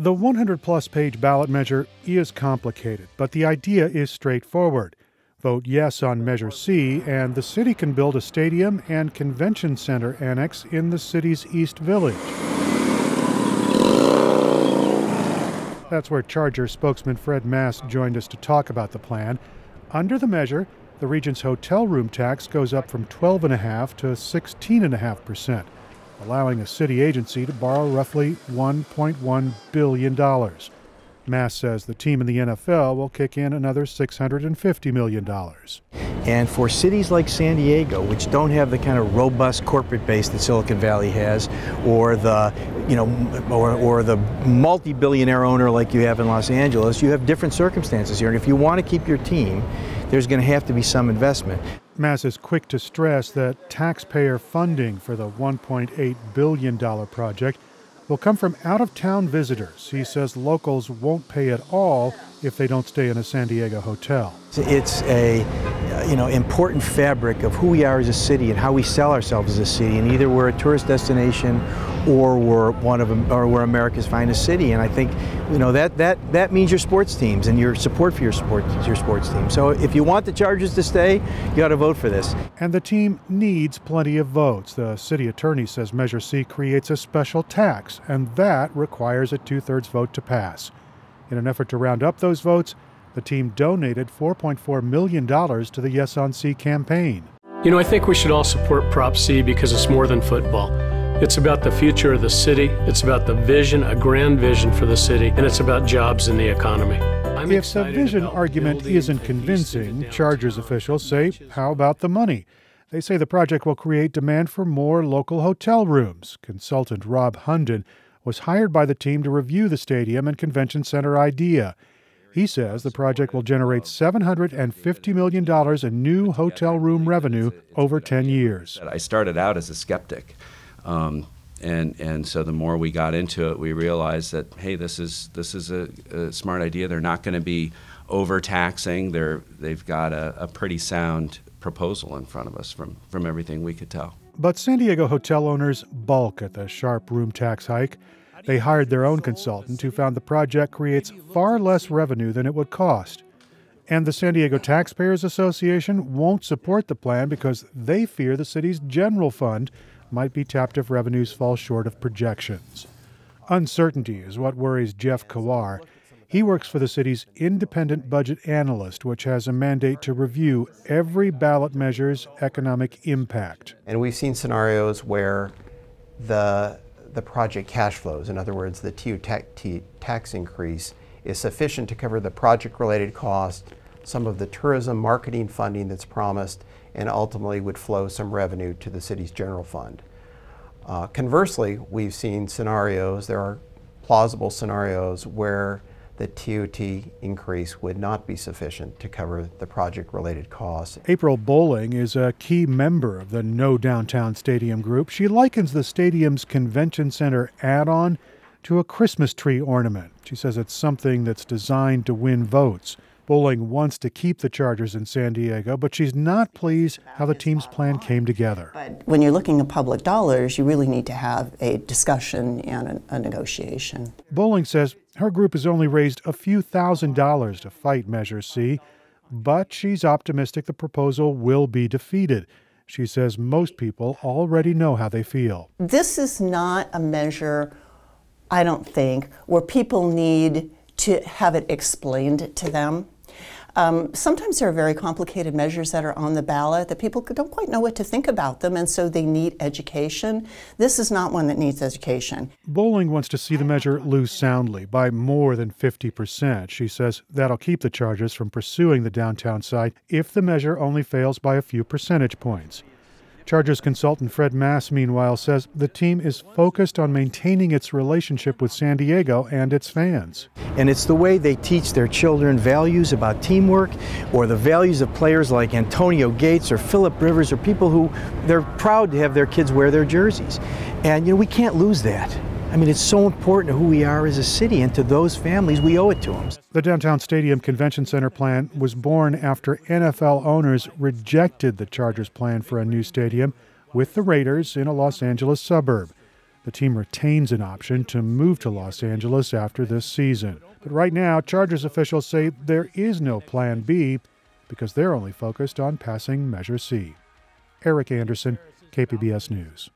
The 100-plus page ballot measure is complicated, but the idea is straightforward. Vote yes on Measure C, and the city can build a stadium and convention center annex in the city's East Village. That's where Charger spokesman Fred Mass joined us to talk about the plan. Under the measure, the region's hotel room tax goes up from 12.5% to 16.5%, allowing a city agency to borrow roughly $1.1 billion. Mass says the team in the NFL will kick in another $650 million. And for cities like San Diego, which don't have the kind of robust corporate base that Silicon Valley has, or the multi-billionaire owner like you have in Los Angeles, you have different circumstances here. And if you want to keep your team, there's going to have to be some investment. Mass is quick to stress that taxpayer funding for the $1.8 billion project will come from out-of-town visitors. He says locals won't pay at all if they don't stay in a San Diego hotel. It's a important fabric of who we are as a city and how we sell ourselves as a city. And either we're a tourist destination or we're America's finest city. And I think that means your sports teams and your support for your sports team. So if you want the Chargers to stay, you got to vote for this. And the team needs plenty of votes. The city attorney says Measure C creates a special tax, and that requires a 2/3 vote to pass. In an effort to round up those votes, the team donated $4.4 million to the Yes on C campaign. I think we should all support Prop C because it's more than football. It's about the future of the city, it's about the vision, a grand vision for the city, and it's about jobs in the economy. If the vision argument isn't convincing, Chargers officials say, how about the money? They say the project will create demand for more local hotel rooms. Consultant Rob Hunden was hired by the team to review the stadium and convention center idea. He says the project will generate $750 million in new hotel room revenue over 10 years. I started out as a skeptic, and so the more we got into it, we realized that, hey, this is a smart idea. They're not going to be overtaxing. They've got a pretty sound proposal in front of us from everything we could tell. But San Diego hotel owners balk at the sharp room tax hike. They hired their own consultant who found the project creates far less revenue than it would cost. And the San Diego Taxpayers Association won't support the plan because they fear the city's general fund might be tapped if revenues fall short of projections. Uncertainty is what worries Jeff Kawar. He works for the city's independent budget analyst, which has a mandate to review every ballot measure's economic impact. And we've seen scenarios where the project cash flows, in other words, the TU tax increase, is sufficient to cover the project-related cost, some of the tourism marketing funding that's promised, and ultimately would flow some revenue to the city's general fund. Conversely, we've seen scenarios, there are plausible scenarios where the TOT increase would not be sufficient to cover the project-related costs. April Bowling is a key member of the No Downtown Stadium group. She likens the stadium's convention center add-on to a Christmas tree ornament. She says it's something that's designed to win votes. Bowling wants to keep the Chargers in San Diego, but she's not pleased how the team's plan came together. But when you're looking at public dollars, you really need to have a discussion and a negotiation. Bowling says her group has only raised a few $1,000s to fight Measure C, but she's optimistic the proposal will be defeated. She says most people already know how they feel. This is not a measure, I don't think, where people need to have it explained to them. Sometimes there are very complicated measures that are on the ballot that people don't quite know what to think about them, and so they need education. This is not one that needs education. Bowling wants to see the measure lose soundly by more than 50%. She says that'll keep the Chargers from pursuing the downtown site if the measure only fails by a few percentage points. Chargers consultant Fred Mass, meanwhile, says the team is focused on maintaining its relationship with San Diego and its fans. And it's the way they teach their children values about teamwork, or the values of players like Antonio Gates or Phillip Rivers, or people who they're proud to have their kids wear their jerseys. And we can't lose that. I mean, it's so important to who we are as a city, and to those families, we owe it to them. The Downtown Stadium Convention Center plan was born after NFL owners rejected the Chargers' plan for a new stadium with the Raiders in a Los Angeles suburb. The team retains an option to move to Los Angeles after this season. But right now, Chargers officials say there is no plan B because they're only focused on passing Measure C. Erik Anderson, KPBS News.